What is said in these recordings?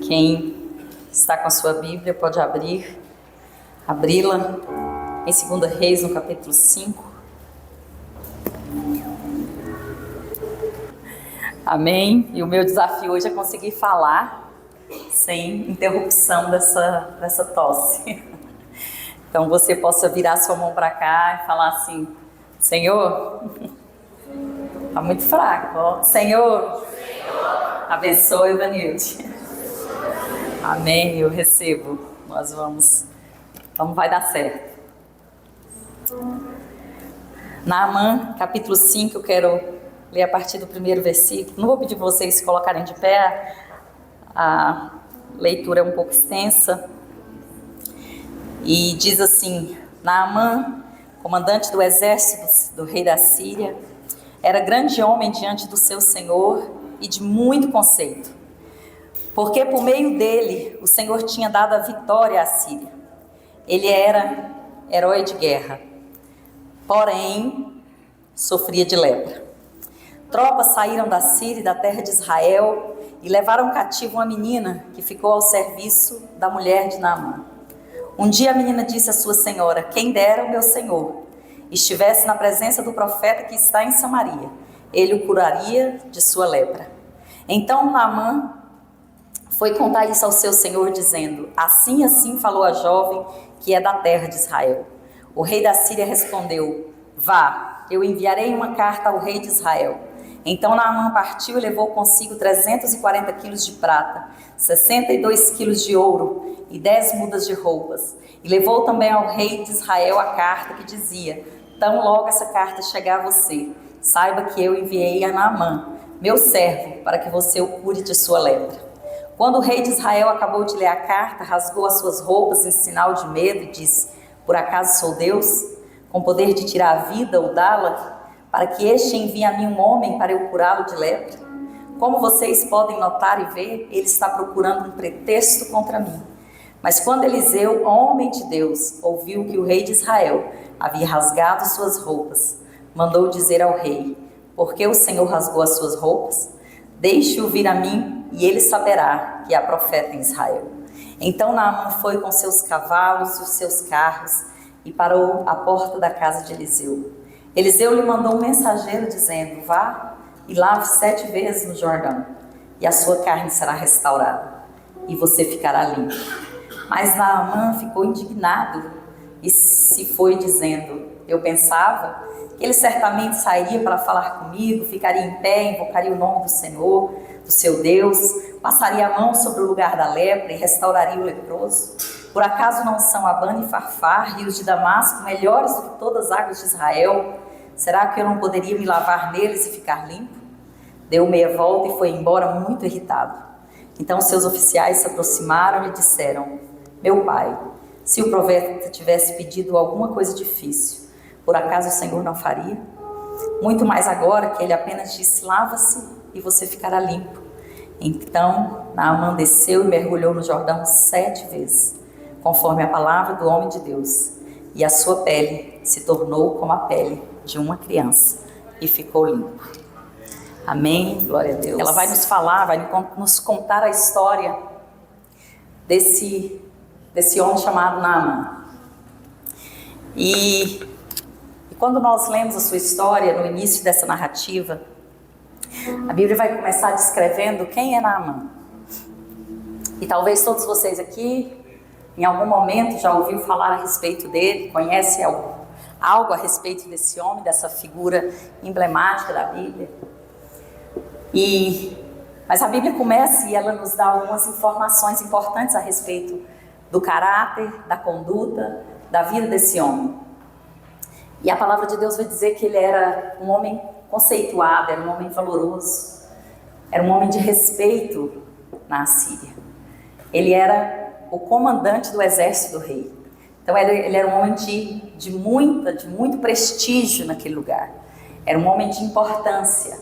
Quem está com a sua Bíblia pode abri-la em 2 Reis, no capítulo 5. Amém? E o meu desafio hoje é conseguir falar sem interrupção dessa tosse. Então você possa virar sua mão para cá e falar assim: Senhor, está muito fraco, ó. Senhor, abençoe o Danilde. Amém, eu recebo. Nós vamos, vai dar certo. Naamã, capítulo 5, eu quero ler a partir do primeiro versículo. Não vou pedir para vocês se colocarem de pé, a leitura é um pouco extensa. E diz assim: Naamã, comandante do exército do rei da Síria, era grande homem diante do seu senhor e de muito conceito, porque por meio dele o Senhor tinha dado a vitória à Síria. Ele era herói de guerra, porém sofria de lepra. Tropas saíram da Síria e da terra de Israel e levaram cativo uma menina que ficou ao serviço da mulher de Naamã. Um dia a menina disse à sua senhora: quem dera o meu senhor estivesse na presença do profeta que está em Samaria, ele o curaria de sua lepra. Então Naamã foi contar isso ao seu senhor, dizendo: assim falou a jovem que é da terra de Israel. O rei da Síria respondeu: vá, eu enviarei uma carta ao rei de Israel. Então Naamã partiu e levou consigo 340 quilos de prata, 62 quilos de ouro e 10 mudas de roupas. E levou também ao rei de Israel a carta que dizia: tão logo essa carta chegar a você, saiba que eu enviei a Naamã, meu servo, para que você o cure de sua lepra. Quando o rei de Israel acabou de ler a carta, rasgou as suas roupas em sinal de medo e disse: por acaso sou Deus, com poder de tirar a vida ou dá-la, para que este envie a mim um homem para eu curá-lo de lepra? Como vocês podem notar e ver, ele está procurando um pretexto contra mim. Mas quando Eliseu, homem de Deus, ouviu que o rei de Israel havia rasgado suas roupas, mandou dizer ao rei: por que o Senhor rasgou as suas roupas? Deixe-o vir a mim e ele saberá que há profeta em Israel. Então Naamã foi com seus cavalos e os seus carros e parou à porta da casa de Eliseu. Eliseu lhe mandou um mensageiro dizendo: vá e lave 7 vezes no Jordão, e a sua carne será restaurada, e você ficará limpo. Mas Naamã ficou indignado e se foi dizendo: eu pensava que ele certamente sairia para falar comigo, ficaria em pé, invocaria o nome do Senhor, do seu Deus, passaria a mão sobre o lugar da lepra e restauraria o leproso. Por acaso não são Abana e Farfar, rios de Damasco, melhores do que todas as águas de Israel? Será que eu não poderia me lavar neles e ficar limpo? Deu meia volta e foi embora muito irritado. Então seus oficiais se aproximaram e disseram: meu pai, se o profeta tivesse pedido alguma coisa difícil, por acaso o Senhor não faria? Muito mais agora que ele apenas disse: lava-se e você ficará limpo. Então Naamã desceu e mergulhou no Jordão 7 vezes, conforme a palavra do homem de Deus, e a sua pele se tornou como a pele de uma criança e ficou limpo. Amém? Glória a Deus. Ela vai nos falar, vai nos contar a história desse homem chamado Naamã. E quando nós lemos a sua história, no início dessa narrativa, a Bíblia vai começar descrevendo quem é Naamã. E talvez todos vocês aqui, em algum momento, já ouviram falar a respeito dele, conhecem algo a respeito desse homem, dessa figura emblemática da Bíblia. Mas a Bíblia começa e ela nos dá algumas informações importantes a respeito do caráter, da conduta, da vida desse homem. E a palavra de Deus vai dizer que ele era um homem conceituado, era um homem valoroso, era um homem de respeito na Síria. Ele era o comandante do exército do rei. Então ele era um homem de muito prestígio naquele lugar. Era um homem de importância.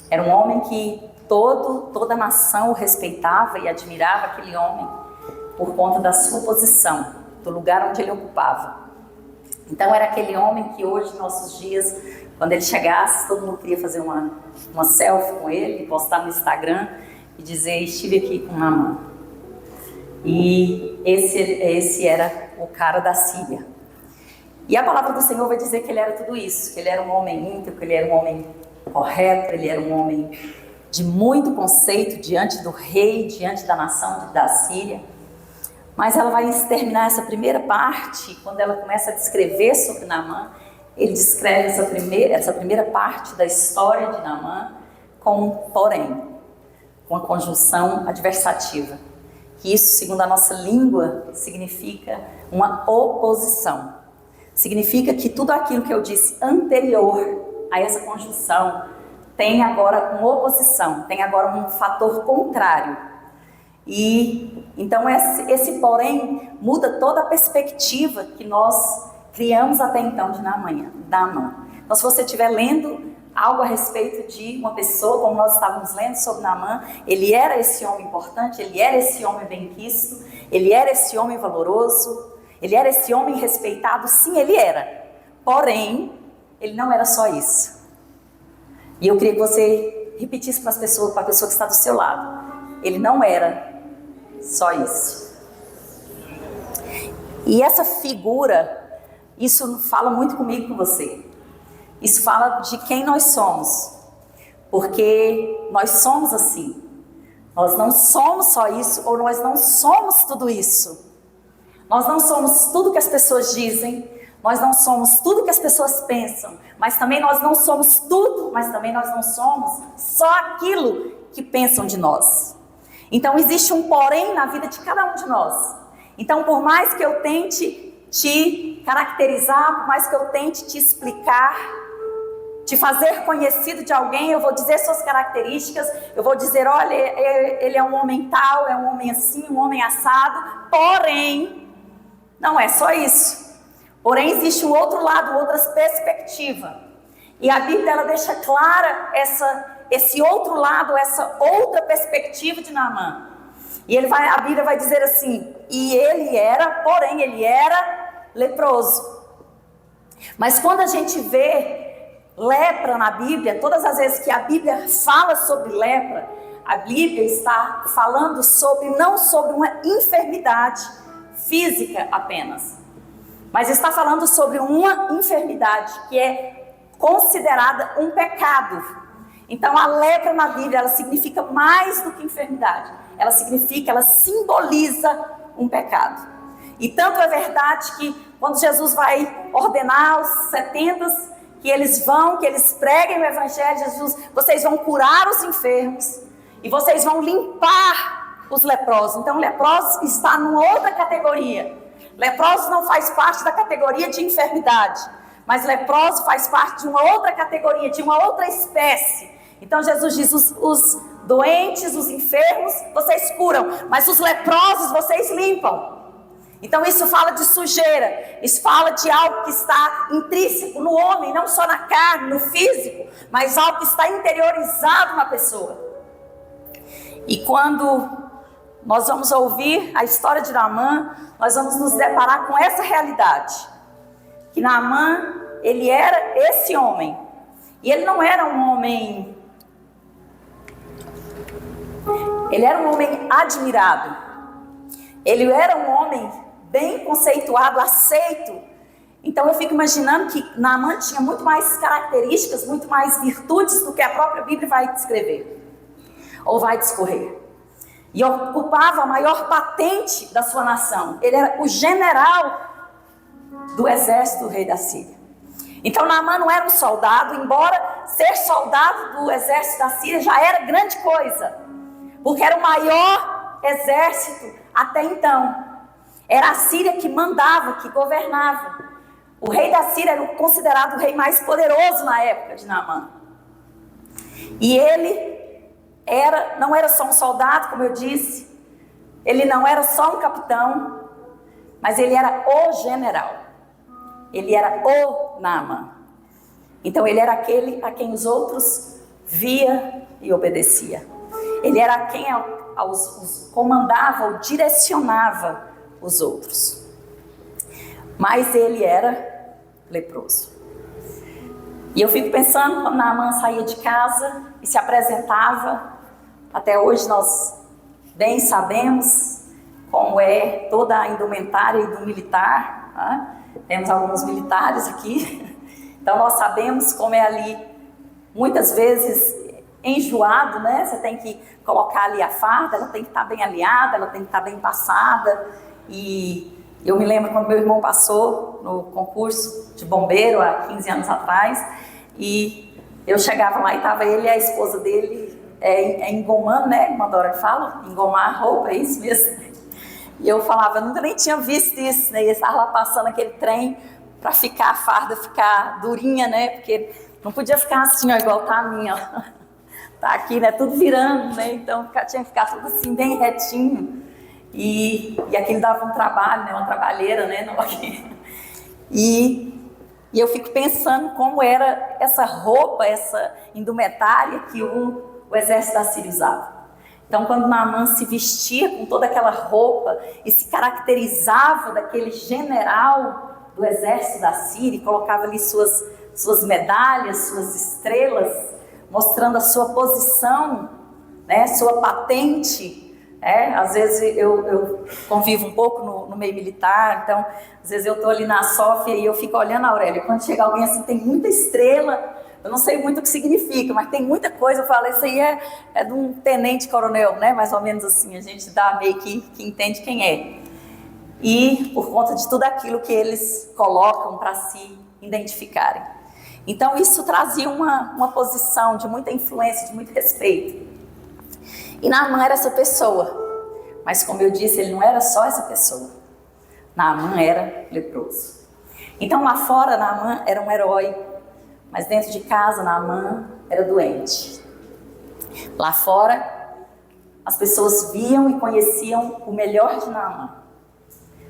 Era um homem que toda a nação o respeitava e admirava aquele homem por conta da sua posição, do lugar onde ele ocupava. Então era aquele homem que hoje, em nossos dias, quando ele chegasse, todo mundo queria fazer uma selfie com ele, postar no Instagram e dizer: estive aqui com Naamã. E esse era o cara da Síria. E a palavra do Senhor vai dizer que ele era tudo isso, que ele era um homem íntegro, que ele era um homem correto, ele era um homem de muito conceito diante do rei, diante da nação da Síria. Mas ela vai terminar essa primeira parte, quando ela começa a descrever sobre Naamã, ele descreve essa primeira parte da história de Naamã com um porém, com uma conjunção adversativa. Que isso, segundo a nossa língua, significa uma oposição. Significa que tudo aquilo que eu disse anterior a essa conjunção tem agora uma oposição, tem agora um fator contrário. E então esse porém muda toda a perspectiva que nós criamos até então de Naamã. Então, se você estiver lendo algo a respeito de uma pessoa, como nós estávamos lendo sobre Naamã, ele era esse homem importante, ele era esse homem bem-quisto, ele era esse homem valoroso, ele era esse homem respeitado, sim, ele era. Porém, ele não era só isso. E eu queria que você repetisse para a pessoa que está do seu lado. Ele não era só isso. E essa figura, isso fala muito comigo, com você. Isso fala de quem nós somos. Porque nós somos assim. Nós não somos só isso, ou nós não somos tudo isso. Nós não somos tudo que as pessoas dizem, nós não somos tudo que as pessoas pensam, mas também nós não somos tudo, mas também nós não somos só aquilo que pensam de nós. Então existe um porém na vida de cada um de nós. Então, por mais que eu tente te caracterizar, por mais que eu tente te explicar, te fazer conhecido de alguém, eu vou dizer suas características, eu vou dizer, olha, ele é um homem tal, é um homem assim, um homem assado, porém, não é só isso. Porém, existe um outro lado, outra perspectiva. E a Bíblia, ela deixa clara esse outro lado, essa outra perspectiva de Naamã. E a Bíblia vai dizer assim, e ele era leproso. Mas quando a gente vê lepra na Bíblia, todas as vezes que a Bíblia fala sobre lepra, a Bíblia está falando não sobre uma enfermidade física apenas, mas está falando sobre uma enfermidade que é considerada um pecado. Então a lepra na Bíblia, ela significa mais do que enfermidade, ela simboliza um pecado. E tanto é verdade que quando Jesus vai ordenar os 70, que eles preguem o Evangelho, vocês vão curar os enfermos e vocês vão limpar os leprosos. Então, leprosos está numa outra categoria. Leprosos não faz parte da categoria de enfermidade, mas leproso faz parte de uma outra categoria, de uma outra espécie. Então, Jesus diz, os doentes, os enfermos, vocês curam, mas os leprosos vocês limpam. Então, isso fala de sujeira, isso fala de algo que está intrínseco no homem, não só na carne, no físico, mas algo que está interiorizado na pessoa. E quando nós vamos ouvir a história de Naamã, nós vamos nos deparar com essa realidade. Que Naamã, ele era esse homem. E ele não era um homem... Ele era um homem admirado. Ele era um homem bem conceituado, aceito. Então eu fico imaginando que Naamã tinha muito mais características, muito mais virtudes do que a própria Bíblia vai descrever. Ou vai discorrer. E ocupava a maior patente da sua nação. Ele era o general do exército do rei da Síria. Então Naamã não era um soldado, embora ser soldado do exército da Síria já era grande coisa, porque era o maior exército até então. Era a Síria que mandava, que governava. O rei da Síria era considerado o rei mais poderoso na época de Naamã. E ele não era só um soldado, como eu disse, ele não era só um capitão, mas ele era o general, ele era o Naamã. Então ele era aquele a quem os outros via e obedecia. Ele era quem os comandava ou direcionava os outros. Mas ele era leproso. E eu fico pensando, quando Naamã saía de casa e se apresentava, até hoje nós bem sabemos como é toda a indumentária do militar, né? Temos alguns militares aqui, então nós sabemos como é ali, muitas vezes enjoado, né? Você tem que colocar ali a farda, ela tem que estar bem alinhada, ela tem que estar bem passada. E eu me lembro quando meu irmão passou no concurso de bombeiro há 15 anos atrás, e eu chegava lá e estava ele e a esposa dele engomando, né? Uma Dora que fala, engomar a roupa, é isso mesmo. E eu falava, eu nunca nem tinha visto isso, né? E eles estavam lá passando aquele trem para ficar a farda ficar durinha, né? Porque não podia ficar assim, ó, igual tá a minha, ó. Tá aqui, né? Tudo virando, né? Então tinha que ficar tudo assim, bem retinho. E aquilo dava um trabalho, né? Uma trabalheira, né? E eu fico pensando como era essa roupa, essa indumentária que o exército da Síria usava. Então, quando Naamã se vestia com toda aquela roupa e se caracterizava daquele general do exército da Síria, e colocava ali suas medalhas, suas estrelas, mostrando a sua posição, né, sua patente. Às vezes eu convivo um pouco no meio militar, então às vezes eu estou ali na Sófia e eu fico olhando a Aurélia. Quando chega alguém assim, tem muita estrela, eu não sei muito o que significa, mas tem muita coisa. Eu falo, isso aí é de um tenente-coronel, né? Mais ou menos assim, a gente dá meio que entende quem é. E por conta de tudo aquilo que eles colocam para se identificarem. Então isso trazia uma posição de muita influência, de muito respeito. E Naamã era essa pessoa, mas como eu disse, ele não era só essa pessoa. Naamã era leproso. Então lá fora Naamã era um herói, mas dentro de casa Naamã era doente. Lá fora as pessoas viam e conheciam o melhor de Naamã,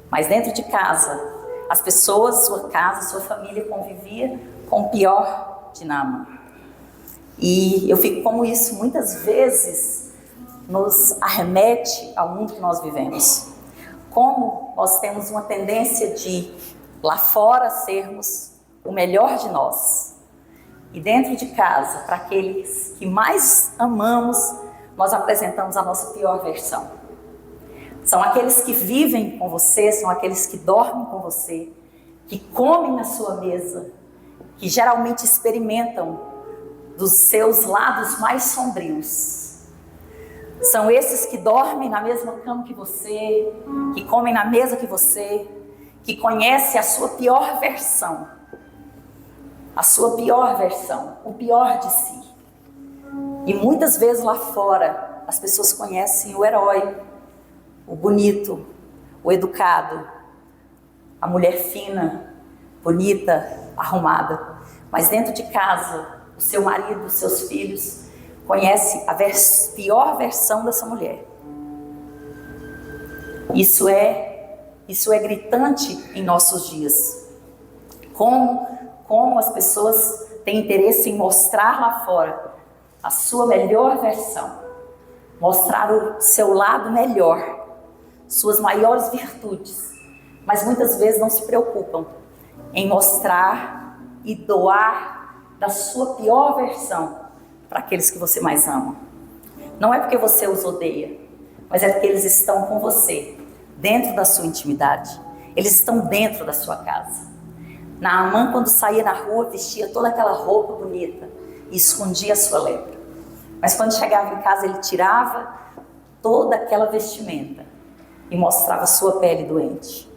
mas dentro de casa as pessoas, sua casa, sua família convivia com o pior de Naamã. E eu fico como isso muitas vezes nos arremete ao mundo que nós vivemos. Como nós temos uma tendência de, lá fora, sermos o melhor de nós. E dentro de casa, para aqueles que mais amamos, nós apresentamos a nossa pior versão. São aqueles que vivem com você, são aqueles que dormem com você, que comem na sua mesa, que geralmente experimentam dos seus lados mais sombrios. São esses que dormem na mesma cama que você, que comem na mesa que você, que conhecem a sua pior versão. A sua pior versão, o pior de si. E muitas vezes lá fora, as pessoas conhecem o herói, o bonito, o educado, a mulher fina, bonita, arrumada. Mas dentro de casa, o seu marido, os seus filhos, conhece a pior versão dessa mulher. Isso é gritante em nossos dias. Como as pessoas têm interesse em mostrar lá fora a sua melhor versão, mostrar o seu lado melhor, suas maiores virtudes, mas muitas vezes não se preocupam em mostrar e doar da sua pior versão para aqueles que você mais ama. Não é porque você os odeia, mas é porque eles estão com você, dentro da sua intimidade. Eles estão dentro da sua casa. Naamã, quando saía na rua, vestia toda aquela roupa bonita e escondia a sua lepra. Mas quando chegava em casa, ele tirava toda aquela vestimenta e mostrava a sua pele doente.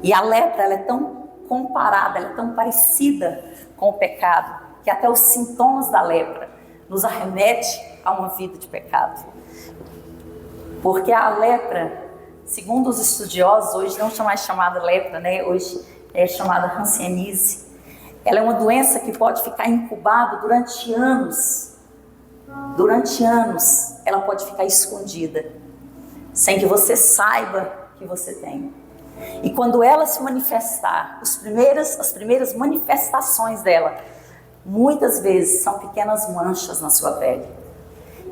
E a lepra, ela é tão comparada, ela é tão parecida com o pecado, que até os sintomas da lepra nos arremete a uma vida de pecado. Porque a lepra, segundo os estudiosos, hoje não é mais chamada lepra, né? Hoje é chamada hanseníase. Ela é uma doença que pode ficar incubada durante anos. Durante anos, ela pode ficar escondida, sem que você saiba que você tem. E quando ela se manifestar, as primeiras manifestações dela, muitas vezes são pequenas manchas na sua pele.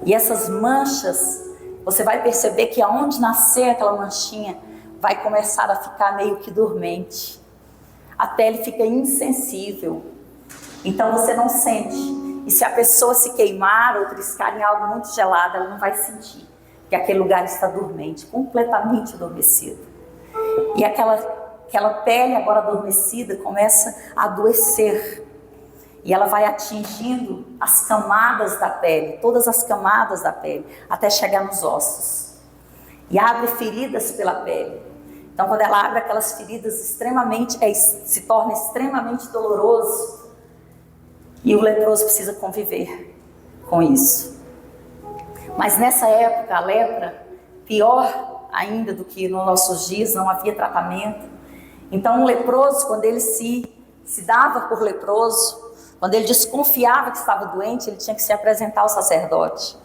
E essas manchas, você vai perceber que aonde nascer aquela manchinha, vai começar a ficar meio que dormente. A pele fica insensível. Então você não sente. E se a pessoa se queimar ou triscar em algo muito gelado, ela não vai sentir. que aquele lugar está dormente, completamente adormecido. E aquela pele agora adormecida começa a adoecer. E ela vai atingindo as camadas da pele, todas as camadas da pele, até chegar nos ossos. E abre feridas pela pele. Então, quando ela abre aquelas feridas, se torna extremamente doloroso. E o leproso precisa conviver com isso. Mas nessa época, a lepra, pior ainda do que nos nossos dias, não havia tratamento. Então, um leproso, quando ele se dava por leproso, quando ele desconfiava que estava doente, ele tinha que se apresentar ao sacerdote.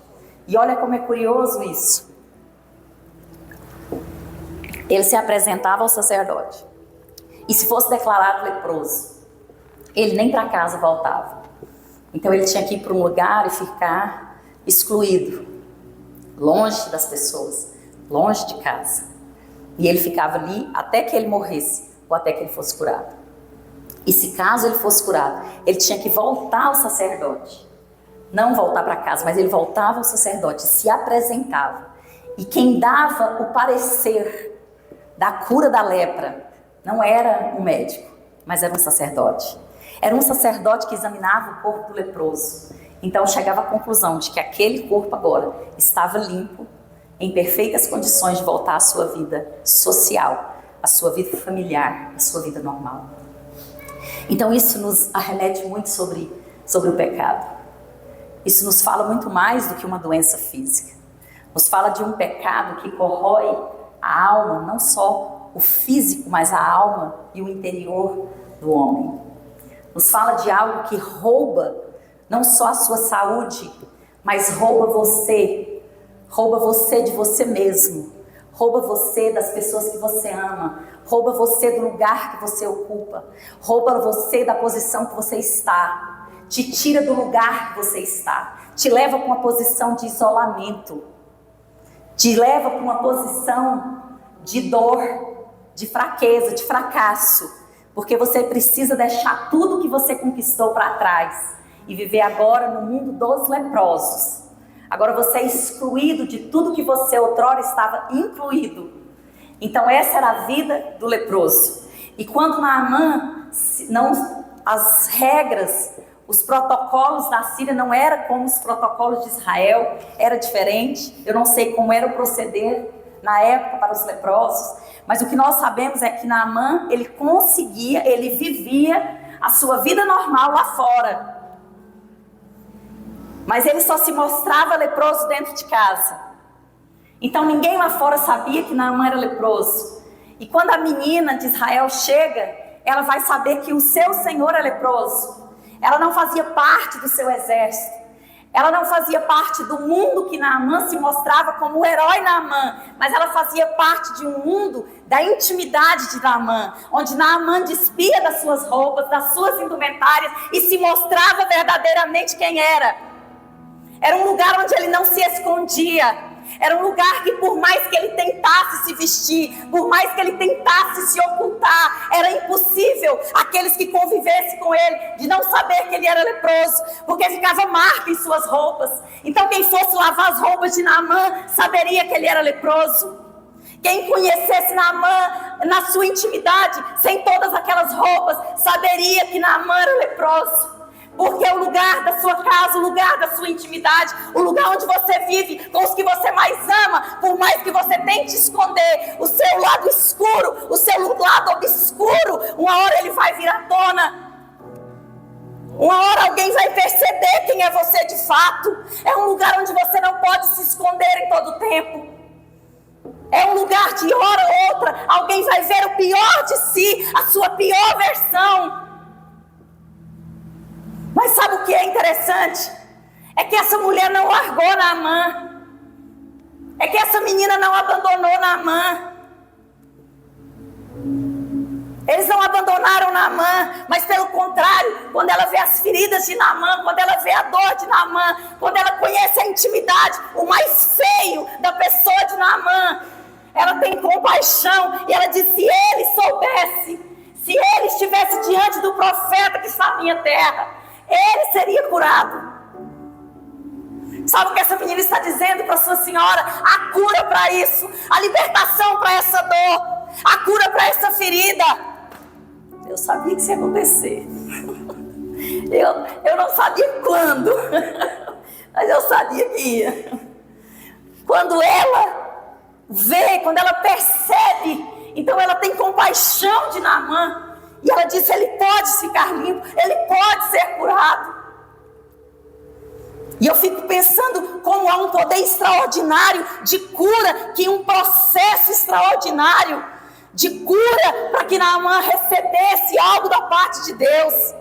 E olha como é curioso isso. Ele se apresentava ao sacerdote. E se fosse declarado leproso, ele nem para casa voltava. Então ele tinha que ir para um lugar e ficar excluído, longe das pessoas, longe de casa. E ele ficava ali até que ele morresse, ou até que ele fosse curado. E se caso ele fosse curado, ele tinha que voltar ao sacerdote. Não voltar para casa, mas ele voltava ao sacerdote, se apresentava. E quem dava o parecer da cura da lepra não era um médico, mas era um sacerdote. Era um sacerdote que examinava o corpo do leproso. Então chegava à conclusão de que aquele corpo agora estava limpo, em perfeitas condições de voltar à sua vida social, à sua vida familiar, à sua vida normal. Então isso nos arremete muito sobre o pecado. Isso nos fala muito mais do que uma doença física. Nos fala de um pecado que corrói a alma, não só o físico, mas a alma e o interior do homem. Nos fala de algo que rouba não só a sua saúde, mas rouba você de você mesmo, rouba você das pessoas que você ama, rouba você do lugar que você ocupa, rouba você da posição que você está, te tira do lugar que você está, te leva para uma posição de isolamento, te leva para uma posição de dor, de fraqueza, de fracasso, porque você precisa deixar tudo que você conquistou para trás e viver agora no mundo dos leprosos. Agora você é excluído de tudo que você outrora estava incluído. Então essa era a vida do leproso. E quando Naamã, as regras, os protocolos da Síria não eram como os protocolos de Israel, era diferente. Eu não sei como era o proceder na época para os leprosos, mas o que nós sabemos é que Naamã, ele vivia a sua vida normal lá fora. Mas ele só se mostrava leproso dentro de casa. Então ninguém lá fora sabia que Naamã era leproso. E quando a menina de Israel chega, ela vai saber que o seu senhor é leproso. Ela não fazia parte do seu exército. Ela não fazia parte do mundo que Naamã se mostrava como o herói Naamã, mas ela fazia parte de um mundo da intimidade de Naamã, onde Naamã despia das suas roupas, das suas indumentárias e se mostrava verdadeiramente quem era. Era um lugar onde ele não se escondia. Era um lugar que, por mais que ele tentasse se vestir, por mais que ele tentasse se ocultar, era impossível aqueles que convivessem com ele de não saber que ele era leproso, porque ficava marca em suas roupas. Então quem fosse lavar as roupas de Naamã saberia que ele era leproso. Quem conhecesse Naamã na sua intimidade, sem todas aquelas roupas, saberia que Naamã era leproso. Porque o lugar da sua casa, o lugar da sua intimidade, o lugar onde você vive com os que você mais ama, por mais que você tente esconder o seu lado escuro, o seu lado obscuro, uma hora ele vai vir à tona. Uma hora alguém vai perceber quem é você de fato. É um lugar onde você não pode se esconder em todo o tempo. É um lugar de hora ou outra, alguém vai ver o pior de si, a sua pior versão. Mas sabe o que é interessante? É que essa mulher não largou Naamã. É que essa menina não abandonou Naamã. Eles não abandonaram Naamã, mas pelo contrário, quando ela vê as feridas de Naamã, quando ela vê a dor de Naamã, quando ela conhece a intimidade, o mais feio da pessoa de Naamã, ela tem compaixão e ela diz: se ele soubesse, se ele estivesse diante do profeta que está na minha terra, ele seria curado. Sabe o que essa menina está dizendo para sua senhora? A cura para isso, a libertação para essa dor, a cura para essa ferida. Eu sabia que isso ia acontecer. Eu não sabia quando, mas eu sabia que ia. Quando ela vê, quando ela percebe, então ela tem compaixão de Naamã. E ela diz, ele pode ficar limpo, ele pode ser curado. E eu fico pensando como há um poder extraordinário de cura, que um processo extraordinário de cura para que Naamã recebesse algo da parte de Deus.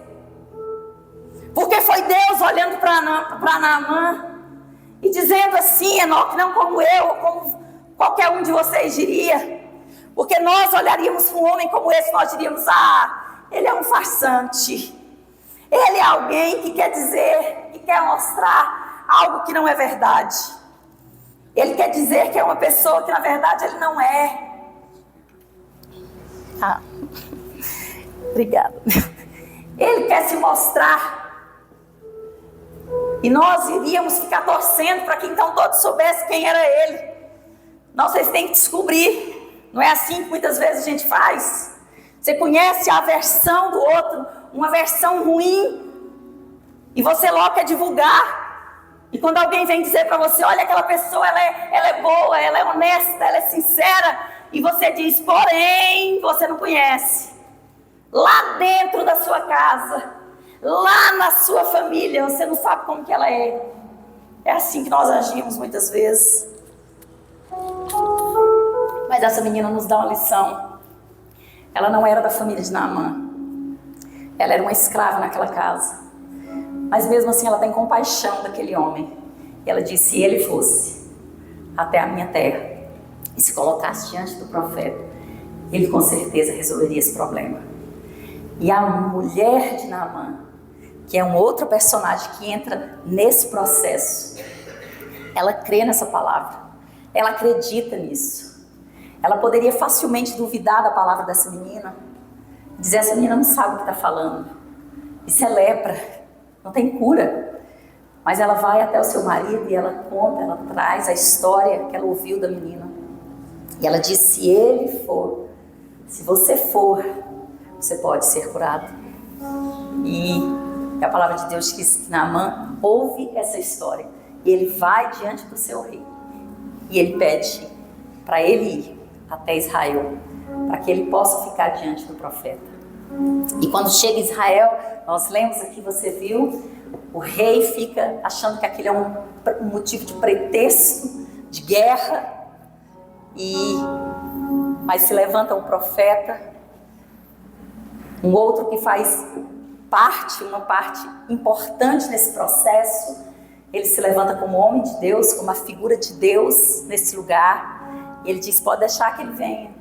Porque foi Deus olhando para Naamã e dizendo assim, Enoque, não como eu, ou como qualquer um de vocês diria. Porque nós olharíamos para um homem como esse, nós diríamos, ele é um farsante. Ele é alguém que quer dizer, que quer mostrar algo que não é verdade. Ele quer dizer que é uma pessoa que na verdade ele não é. Obrigada. Ele quer se mostrar. E nós iríamos ficar torcendo para que então todos soubessem quem era ele. Não, vocês têm que descobrir. Não é assim que muitas vezes a gente faz. Você conhece a versão do outro, uma versão ruim, e você logo quer divulgar. E quando alguém vem dizer para você, olha, aquela pessoa, ela é boa, ela é honesta, ela é sincera, e você diz, porém, você não conhece. Lá dentro da sua casa, lá na sua família, você não sabe como que ela é. É assim que nós agimos muitas vezes. Mas essa menina nos dá uma lição. Ela não era da família de Naamã. Ela era uma escrava naquela casa. Mas mesmo assim ela tem compaixão daquele homem. E ela disse, se ele fosse até a minha terra e se colocasse diante do profeta, ele com certeza resolveria esse problema. E a mulher de Naamã, que é um outro personagem que entra nesse processo, ela crê nessa palavra. Ela acredita nisso. Ela poderia facilmente duvidar da palavra dessa menina. Dizer, essa menina não sabe o que está falando. Isso é lepra, não tem cura. Mas ela vai até o seu marido e ela conta, ela traz a história que ela ouviu da menina. E ela diz, se ele for, se você for, você pode ser curado. E a palavra de Deus diz que Naamã ouve essa história. E ele vai diante do seu rei. E ele pede para ele ir até Israel, para que ele possa ficar diante do profeta. E quando chega em Israel, nós lemos aqui, você viu, o rei fica achando que aquele é um motivo de pretexto, de guerra, mas se levanta um profeta, um outro que faz uma parte importante nesse processo. Ele se levanta como homem de Deus, como a figura de Deus nesse lugar. E ele diz, pode deixar que ele venha.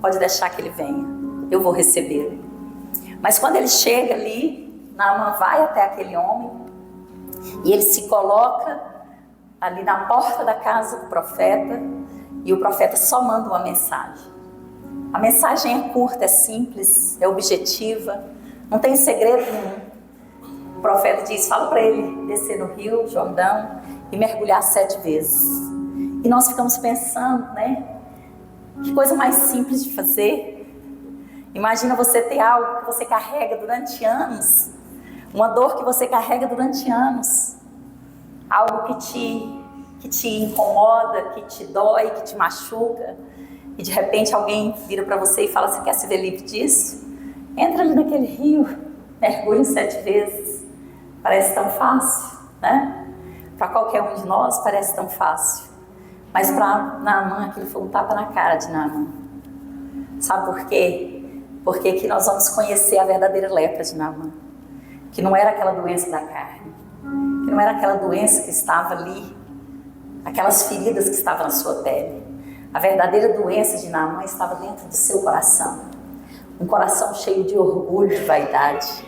Pode deixar que ele venha. Eu vou recebê-lo. Mas quando ele chega ali, Naamã vai até aquele homem. E ele se coloca ali na porta da casa do profeta. E o profeta só manda uma mensagem. A mensagem é curta, é simples, é objetiva. Não tem segredo nenhum. O profeta diz, fala para ele descer no rio Jordão e mergulhar 7 vezes. E nós ficamos pensando, né? Que coisa mais simples de fazer. Imagina você ter algo que você carrega durante anos. Uma dor que você carrega durante anos. Algo que te incomoda, que te dói, que te machuca. E de repente alguém vira para você e fala, você quer se ver livre disso? Entra ali naquele rio, mergulha 7 vezes. Parece tão fácil, né? Para qualquer um de nós parece tão fácil. Mas para Naamã, aquilo foi um tapa na cara de Naamã. Sabe por quê? Porque aqui nós vamos conhecer a verdadeira lepra de Naamã. Que não era aquela doença da carne. Que não era aquela doença que estava ali. Aquelas feridas que estavam na sua pele. A verdadeira doença de Naamã estava dentro do seu coração. Um coração cheio de orgulho, de vaidade.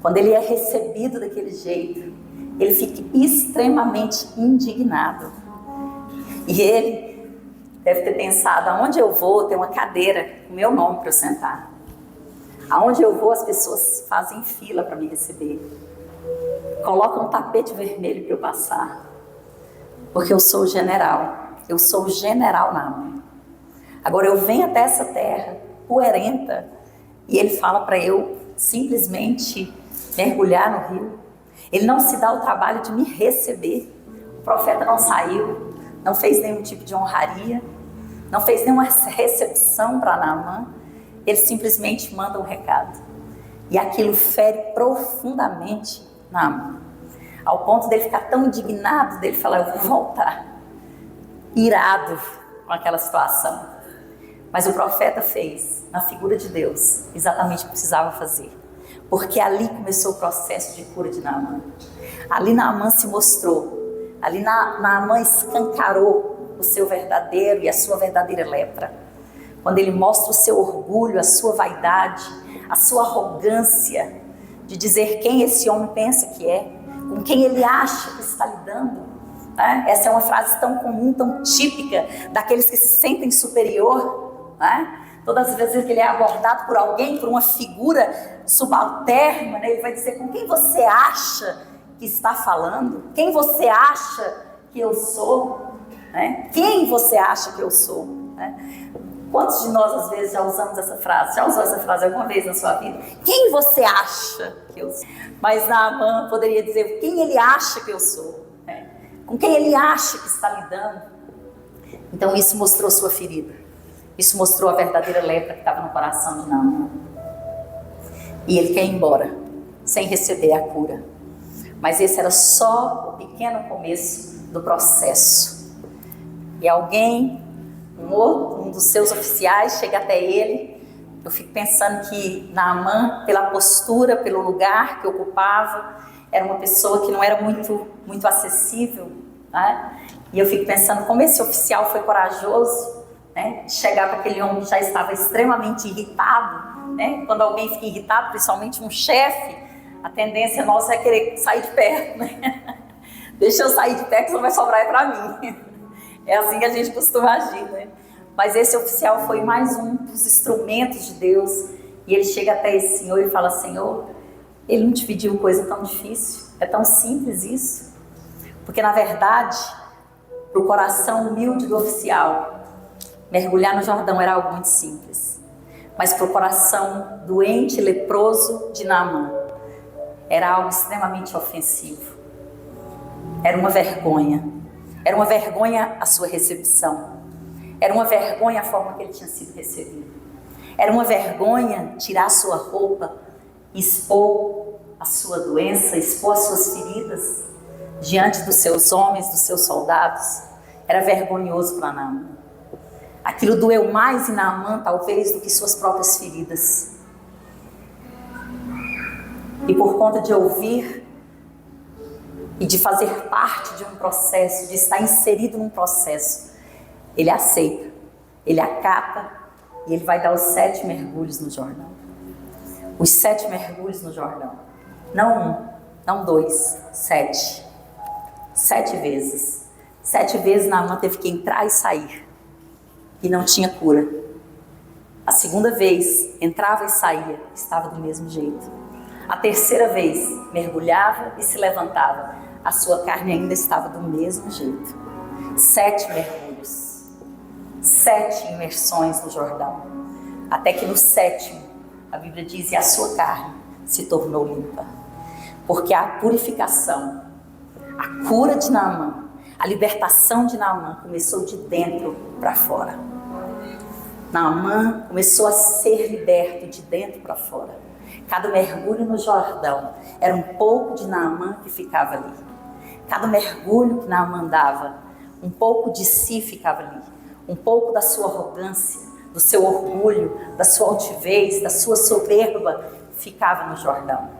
Quando ele é recebido daquele jeito, ele fica extremamente indignado. E ele deve ter pensado, aonde eu vou ter uma cadeira com meu nome para eu sentar. Aonde eu vou as pessoas fazem fila para me receber. Colocam um tapete vermelho para eu passar. porque eu sou o general. Eu sou o general Naaman. Agora eu venho até essa terra poerenta e ele fala para eu simplesmente mergulhar no rio. Ele não se dá o trabalho de me receber. O profeta não saiu, não fez nenhum tipo de honraria, não fez nenhuma recepção para Naaman. Ele simplesmente manda um recado. E aquilo fere profundamente Naaman, ao ponto dele ficar tão indignado, dele falar, eu vou voltar, irado com aquela situação. Mas o profeta fez, na figura de Deus, exatamente o que precisava fazer. Porque ali começou o processo de cura de Naaman. Ali Naaman se mostrou. Ali Naaman escancarou o seu verdadeiro e a sua verdadeira lepra. Quando ele mostra o seu orgulho, a sua vaidade, a sua arrogância de dizer quem esse homem pensa que é, com quem ele acha que está lidando. Né? Essa é uma frase tão comum, tão típica daqueles que se sentem superior. Né? Todas as vezes que ele é abordado por alguém, por uma figura subalterna, né, ele vai dizer, com quem você acha que está falando? Quem você acha que eu sou? Né? Quem você acha que eu sou? Né? Quantos de nós às vezes já usamos essa frase? Já usou essa frase alguma vez na sua vida? Quem você acha que eu sou? Mas Naaman poderia dizer, quem ele acha que eu sou? Né? Com quem ele acha que está lidando? Então isso mostrou sua ferida. Isso mostrou a verdadeira lepra que estava no coração de Naaman. E ele quer ir embora, sem receber a cura. Mas esse era só o pequeno começo do processo. E alguém, um dos seus oficiais, chega até ele. Eu fico pensando que Naaman, pela postura, pelo lugar que ocupava, era uma pessoa que não era muito acessível. Né? E eu fico pensando como esse oficial foi corajoso, né, de chegar para aquele homem que já estava extremamente irritado. Né? Quando alguém fica irritado, principalmente um chefe, a tendência nossa é querer sair de perto. Né? Deixa eu sair de perto, que não vai sobrar para mim. É assim que a gente costuma agir. Né? Mas esse oficial foi mais um dos instrumentos de Deus. E ele chega até esse senhor e fala, Senhor, ele não te pediu coisa tão difícil, é tão simples isso. Porque na verdade, para o coração humilde do oficial, mergulhar no Jordão era algo muito simples. Mas para o coração doente, leproso de Naaman, era algo extremamente ofensivo. Era uma vergonha. Era uma vergonha a sua recepção. Era uma vergonha a forma que ele tinha sido recebido. Era uma vergonha tirar a sua roupa, expor a sua doença, expor as suas feridas diante dos seus homens, dos seus soldados. Era vergonhoso para Naaman. Aquilo doeu mais em Naaman, talvez, do que suas próprias feridas. E por conta de ouvir e de fazer parte de um processo, de estar inserido num processo, ele aceita, ele acata e ele vai dar os 7 mergulhos no Jordão. Os 7 mergulhos no Jordão. Não 1, não 2, 7. 7 vezes. 7 vezes Naaman teve que entrar e sair. E não tinha cura. A segunda vez, entrava e saía, estava do mesmo jeito. A terceira vez, mergulhava e se levantava. A sua carne ainda estava do mesmo jeito. 7 mergulhos. 7 imersões no Jordão. Até que no 7º, a Bíblia diz, e a sua carne se tornou limpa. Porque a purificação, a cura de Naaman, a libertação de Naaman começou de dentro para fora. Naaman começou a ser liberto de dentro para fora. Cada mergulho no Jordão era um pouco de Naaman que ficava ali. Cada mergulho que Naaman dava, um pouco de si ficava ali. Um pouco da sua arrogância, do seu orgulho, da sua altivez, da sua soberba, ficava no Jordão.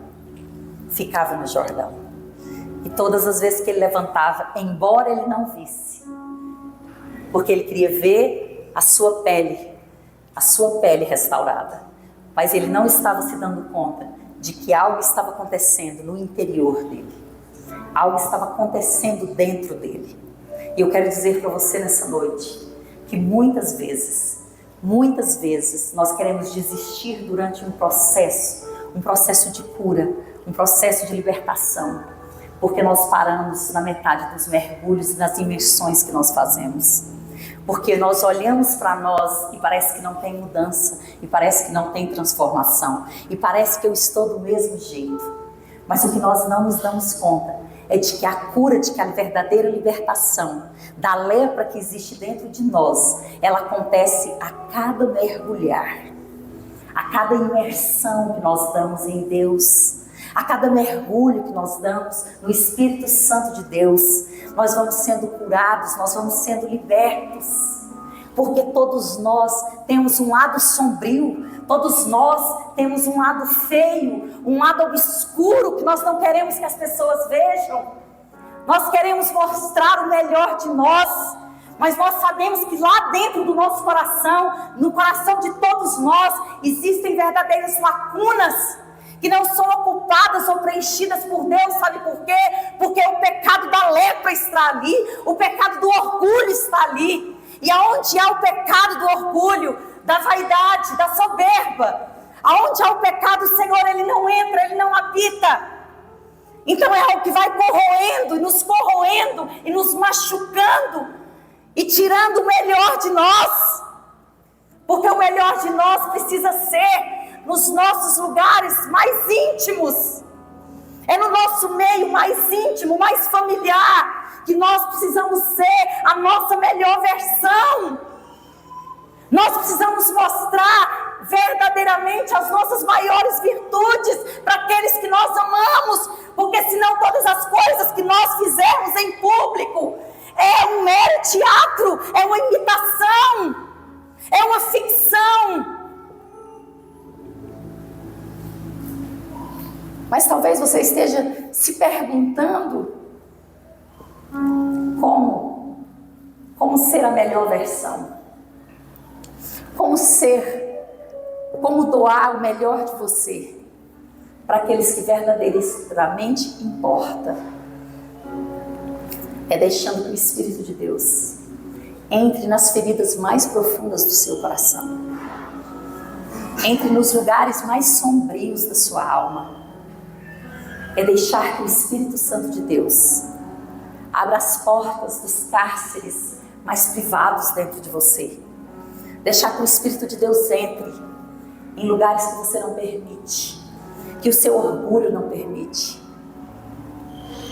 Ficava no Jordão. E todas as vezes que ele levantava, embora ele não visse, porque ele queria ver a sua pele restaurada, mas ele não estava se dando conta de que algo estava acontecendo no interior dele, algo estava acontecendo dentro dele. E eu quero dizer para você nessa noite, que muitas vezes nós queremos desistir durante um processo de cura, um processo de libertação, porque nós paramos na metade dos mergulhos e nas imersões que nós fazemos. Porque nós olhamos para nós e parece que não tem mudança, e parece que não tem transformação, e parece que eu estou do mesmo jeito. Mas o que nós não nos damos conta é de que a cura, de que a verdadeira libertação da lepra que existe dentro de nós, ela acontece a cada mergulhar, a cada imersão que nós damos em Deus, a cada mergulho que nós damos no Espírito Santo de Deus, nós vamos sendo curados, nós vamos sendo libertos. Porque todos nós temos um lado sombrio, todos nós temos um lado feio, um lado obscuro que nós não queremos que as pessoas vejam. Nós queremos mostrar o melhor de nós, mas nós sabemos que lá dentro do nosso coração, no coração de todos nós, existem verdadeiras lacunas que não são ocupadas ou preenchidas por Deus. Sabe por quê? Porque o pecado da lepra está ali, o pecado do orgulho está ali. E aonde há o pecado do orgulho, da vaidade, da soberba, aonde há o pecado, o Senhor, Ele não entra, Ele não habita. Então é algo que vai corroendo e nos machucando e tirando o melhor de nós. Porque o melhor de nós precisa ser nos nossos lugares mais íntimos. É no nosso meio mais íntimo, mais familiar, que nós precisamos ser a nossa melhor versão. Nós precisamos mostrar verdadeiramente as nossas maiores virtudes para aqueles que nós amamos, porque senão todas as coisas que nós fizermos em público é um mero teatro, é uma imitação, é uma ficção. Mas talvez você esteja se perguntando como ser a melhor versão, como doar o melhor de você para aqueles que verdadeiramente importa. É deixando que o Espírito de Deus entre nas feridas mais profundas do seu coração, entre nos lugares mais sombrios da sua alma. É deixar que o Espírito Santo de Deus abra as portas dos cárceres mais privados dentro de você. Deixar que o Espírito de Deus entre em lugares que você não permite, que o seu orgulho não permite.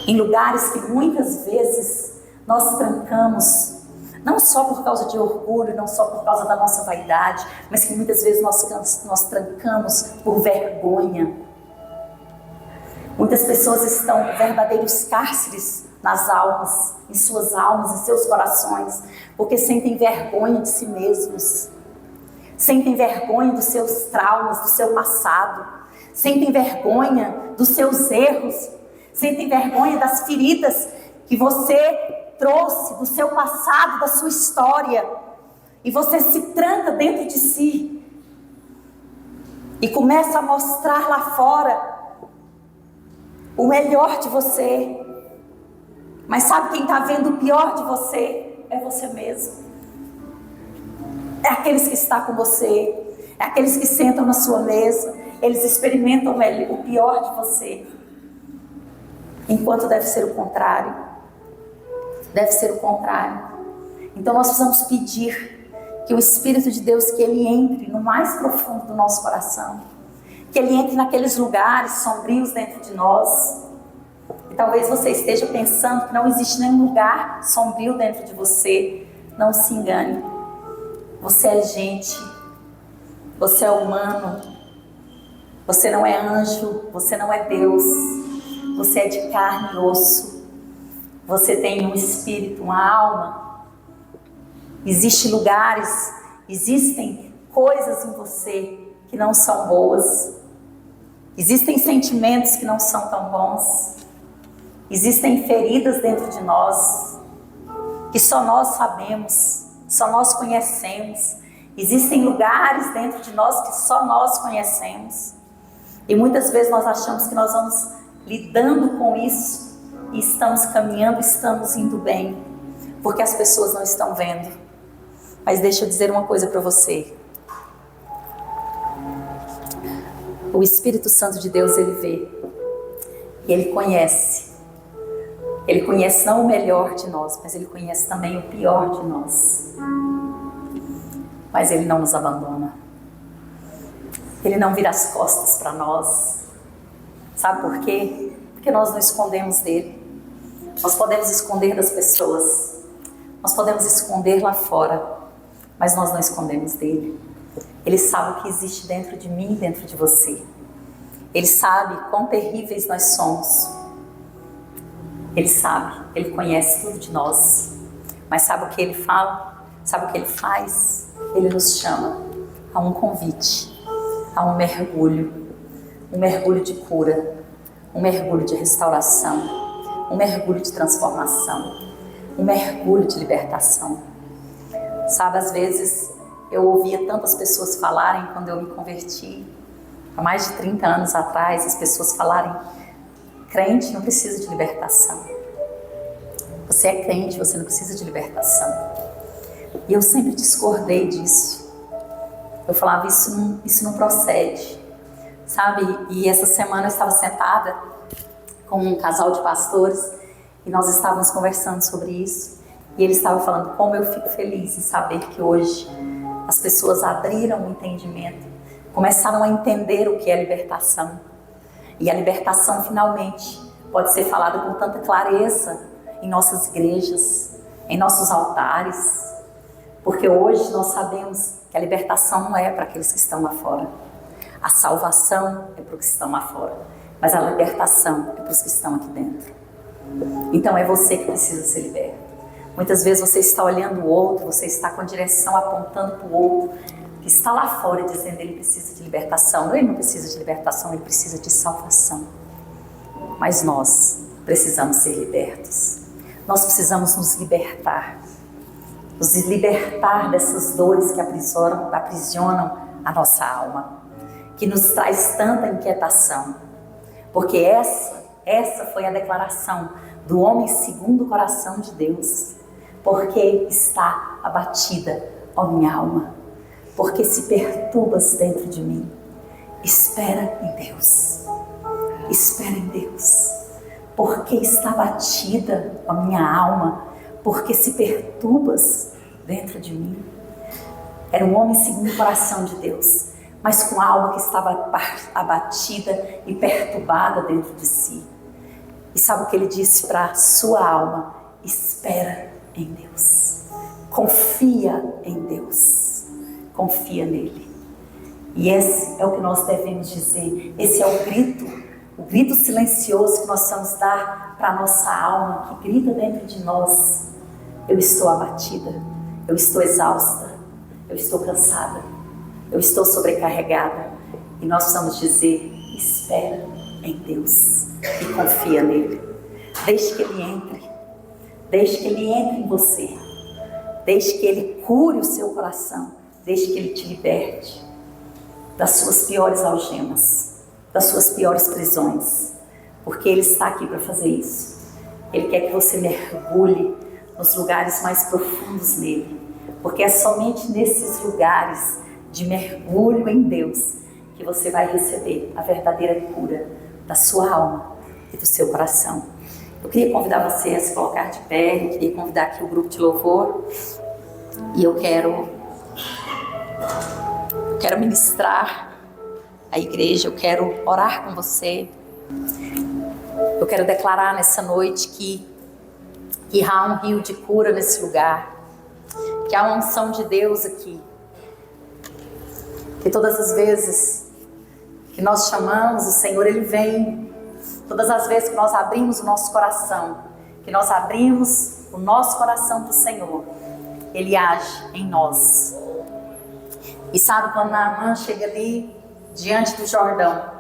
Em lugares que muitas vezes nós trancamos, não só por causa de orgulho, não só por causa da nossa vaidade, mas que muitas vezes nós trancamos por vergonha. Muitas pessoas estão em verdadeiros cárceres nas almas, em suas almas, em seus corações, porque sentem vergonha de si mesmos, sentem vergonha dos seus traumas, do seu passado, sentem vergonha dos seus erros, sentem vergonha das feridas que você trouxe do seu passado, da sua história, e você se tranca dentro de si e começa a mostrar lá fora o melhor de você. Mas sabe quem está vendo o pior de você? É você mesmo. É aqueles que estão com você, é aqueles que sentam na sua mesa, eles experimentam o pior de você, enquanto deve ser o contrário. Deve ser o contrário. Então nós precisamos pedir que o Espírito de Deus, que Ele entre no mais profundo do nosso coração, que Ele entre naqueles lugares sombrios dentro de nós. E talvez você esteja pensando que não existe nenhum lugar sombrio dentro de você. Não se engane. Você é gente, você é humano, você não é anjo, você não é Deus, você é de carne e osso, você tem um espírito, uma alma. Existem lugares, existem coisas em você que não são boas, existem sentimentos que não são tão bons, existem feridas dentro de nós que só nós sabemos, só nós conhecemos. Existem lugares dentro de nós que só nós conhecemos. E muitas vezes nós achamos que nós vamos lidando com isso e estamos caminhando, estamos indo bem, porque as pessoas não estão vendo. Mas deixa eu dizer uma coisa para você. O Espírito Santo de Deus, Ele vê, e Ele conhece Ele conhece não o melhor de nós, mas Ele conhece também o pior de nós. Mas Ele não nos abandona. Ele não vira as costas para nós. Sabe por quê? Porque nós não escondemos dele. Nós podemos esconder das pessoas. Nós podemos esconder lá fora. Mas nós não escondemos dele. Ele sabe o que existe dentro de mim e dentro de você. Ele sabe quão terríveis nós somos. Ele sabe, Ele conhece tudo de nós. Mas sabe o que Ele fala? Sabe o que Ele faz? Ele nos chama a um convite, a um mergulho de cura, um mergulho de restauração, um mergulho de transformação, um mergulho de libertação. Sabe, às vezes eu ouvia tantas pessoas falarem quando eu me converti, há mais de 30 anos atrás, as pessoas falarem: crente não precisa de libertação. Você é crente, você não precisa de libertação. E eu sempre discordei disso. Eu falava, isso não procede, sabe? E essa semana eu estava sentada com um casal de pastores e nós estávamos conversando sobre isso. E eles estavam falando como eu fico feliz em saber que hoje as pessoas abriram o entendimento, começaram a entender o que é libertação. E a libertação finalmente pode ser falada com tanta clareza em nossas igrejas, em nossos altares. Porque hoje nós sabemos que a libertação não é para aqueles que estão lá fora. A salvação é para os que estão lá fora. Mas a libertação é para os que estão aqui dentro. Então é você que precisa ser liberto. Muitas vezes você está olhando o outro, você está com a direção apontando para o outro, que está lá fora dizendo ele precisa de libertação. Ele não precisa de libertação, ele precisa de salvação. Mas nós precisamos ser libertos. Nós precisamos nos libertar dessas dores que aprisionam a nossa alma, que nos traz tanta inquietação. Porque essa foi a declaração do homem segundo o coração de Deus. Porque está abatida, ó minha alma, porque se perturbas dentro de mim. Espera em Deus, espera em Deus. Porque está abatida, ó minha alma, porque se perturbas dentro de mim. Era um homem segundo o coração de Deus, mas com a alma que estava abatida e perturbada dentro de si. E sabe o que ele disse para a sua alma? Espera em Deus, confia em Deus, confia nele. E esse é o que nós devemos dizer, esse é o grito silencioso que nós vamos dar para a nossa alma, que grita dentro de nós: eu estou abatida, eu estou exausta, eu estou cansada, eu estou sobrecarregada. E nós precisamos dizer: espera em Deus e confia nele. Deixe que ele entre em você, deixe que ele cure o seu coração, deixe que ele te liberte das suas piores algemas, das suas piores prisões, porque ele está aqui para fazer isso. Ele quer que você mergulhe nos lugares mais profundos nele, porque é somente nesses lugares de mergulho em Deus que você vai receber a verdadeira cura da sua alma e do seu coração. Eu queria convidar você a se colocar de pé, eu queria convidar aqui o grupo de louvor, e eu quero ministrar a igreja, eu quero orar com você, eu quero declarar nessa noite que há um rio de cura nesse lugar, que há uma unção de Deus aqui, que todas as vezes que nós chamamos o Senhor, Ele vem. Todas as vezes que nós abrimos o nosso coração, que nós abrimos o nosso coração para o Senhor, Ele age em nós. E sabe, quando Naamã chega ali diante do Jordão,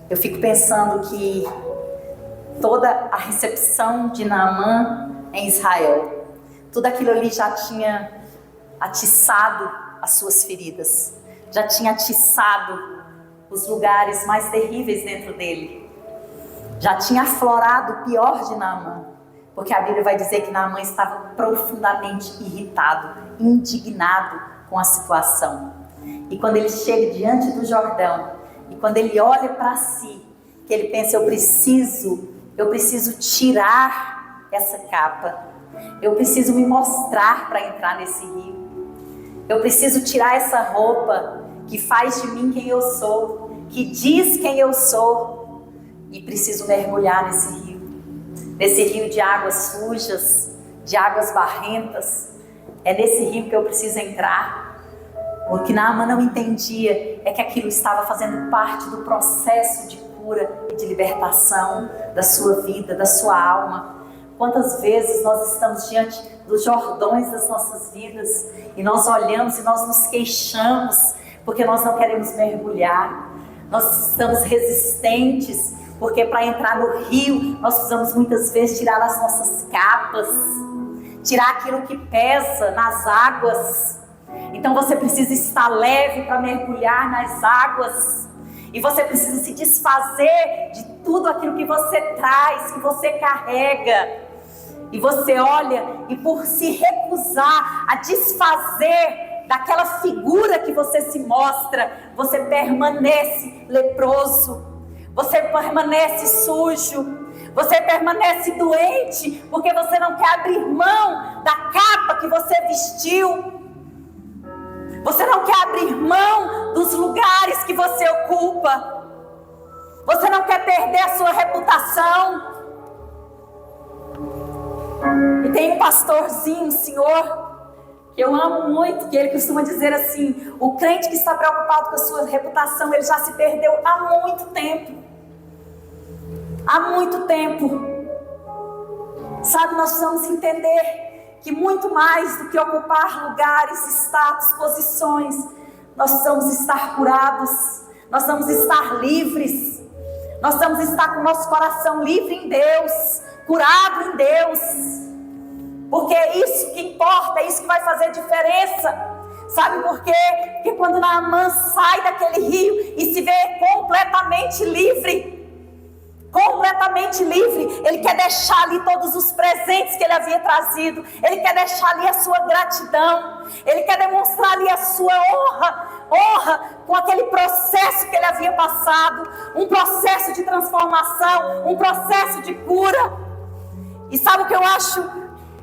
eu fico pensando que toda a recepção de Naamã em Israel, tudo aquilo ali já tinha atiçado as suas feridas, já tinha atiçado os lugares mais terríveis dentro dele. Já tinha aflorado o pior de Naamã, porque a Bíblia vai dizer que Naamã estava profundamente irritado, indignado com a situação. E quando ele chega diante do Jordão, e quando ele olha para si, que ele pensa: eu preciso eu preciso tirar essa capa. Eu preciso me mostrar para entrar nesse rio. Eu preciso tirar essa roupa que faz de mim quem eu sou, que diz quem eu sou, e preciso mergulhar nesse rio de águas sujas, de águas barrentas. É nesse rio que eu preciso entrar. O que Naamã não entendia é que aquilo estava fazendo parte do processo de cura e de libertação da sua vida, da sua alma. Quantas vezes nós estamos diante dos Jordões das nossas vidas e nós olhamos e nós nos queixamos porque nós não queremos mergulhar. Nós estamos resistentes porque para entrar no rio nós precisamos muitas vezes tirar as nossas capas, tirar aquilo que pesa nas águas. Então você precisa estar leve para mergulhar nas águas. E você precisa se desfazer de tudo aquilo que você traz, que você carrega. E você olha e por se recusar a desfazer daquela figura que você se mostra, você permanece leproso, você permanece sujo, você permanece doente, porque você não quer abrir mão da capa que você vestiu. Você não quer abrir mão dos lugares que você ocupa. Você não quer perder a sua reputação. E tem um pastorzinho, um senhor, que eu amo muito, que ele costuma dizer assim: o crente que está preocupado com a sua reputação, ele já se perdeu há muito tempo. Há muito tempo. Sabe, nós precisamos entender que muito mais do que ocupar lugares, status, posições, nós precisamos estar curados, nós precisamos estar livres, nós precisamos estar com o nosso coração livre em Deus, curado em Deus, porque é isso que importa, é isso que vai fazer diferença. Sabe por quê? Porque quando Naamã sai daquele rio e se vê completamente livre, ele quer deixar ali todos os presentes que ele havia trazido, ele quer deixar ali a sua gratidão, ele quer demonstrar ali a sua honra com aquele processo que ele havia passado, um processo de transformação, um processo de cura. E sabe o que eu acho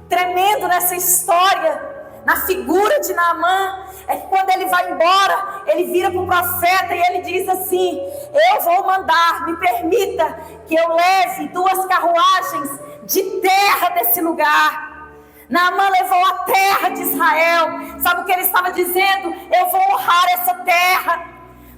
tremendo nessa história, na figura de Naamã? É que quando ele vai embora, ele vira para o profeta e ele diz assim: eu vou mandar, me permita que eu leve 2 carruagens de terra desse lugar. Naamã levou a terra de Israel. Sabe o que ele estava dizendo? Eu vou honrar essa terra.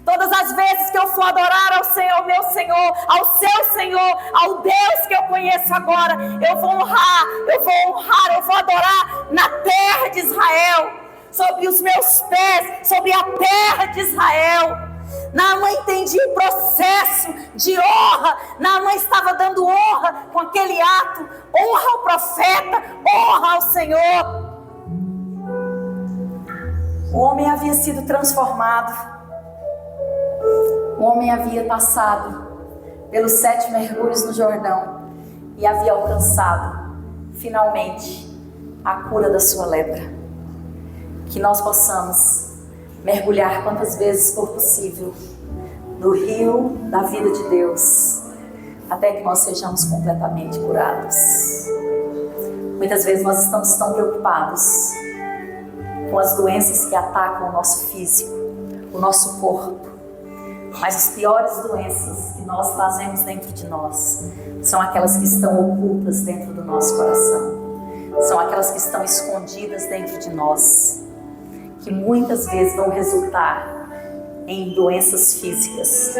Todas as vezes que eu for adorar ao Senhor, meu Senhor, ao seu Senhor, ao Deus que eu conheço agora, eu vou honrar, eu vou adorar na terra de Israel, sobre os meus pés, sobre a terra de Israel. Naamã entendia o processo de honra. Naamã estava dando honra com aquele ato, honra ao profeta, honra ao Senhor. O homem havia sido transformado. O homem havia passado pelos 7 mergulhos no Jordão e havia alcançado, finalmente, a cura da sua lepra. Que nós possamos mergulhar quantas vezes for possível no rio da vida de Deus, até que nós sejamos completamente curados. Muitas vezes nós estamos tão preocupados com as doenças que atacam o nosso físico, o nosso corpo. Mas as piores doenças que nós trazemos dentro de nós são aquelas que estão ocultas dentro do nosso coração. São aquelas que estão escondidas dentro de nós, que muitas vezes vão resultar em doenças físicas,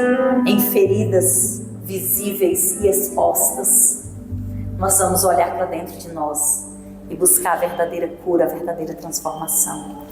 em feridas visíveis e expostas. Nós vamos olhar para dentro de nós e buscar a verdadeira cura, a verdadeira transformação.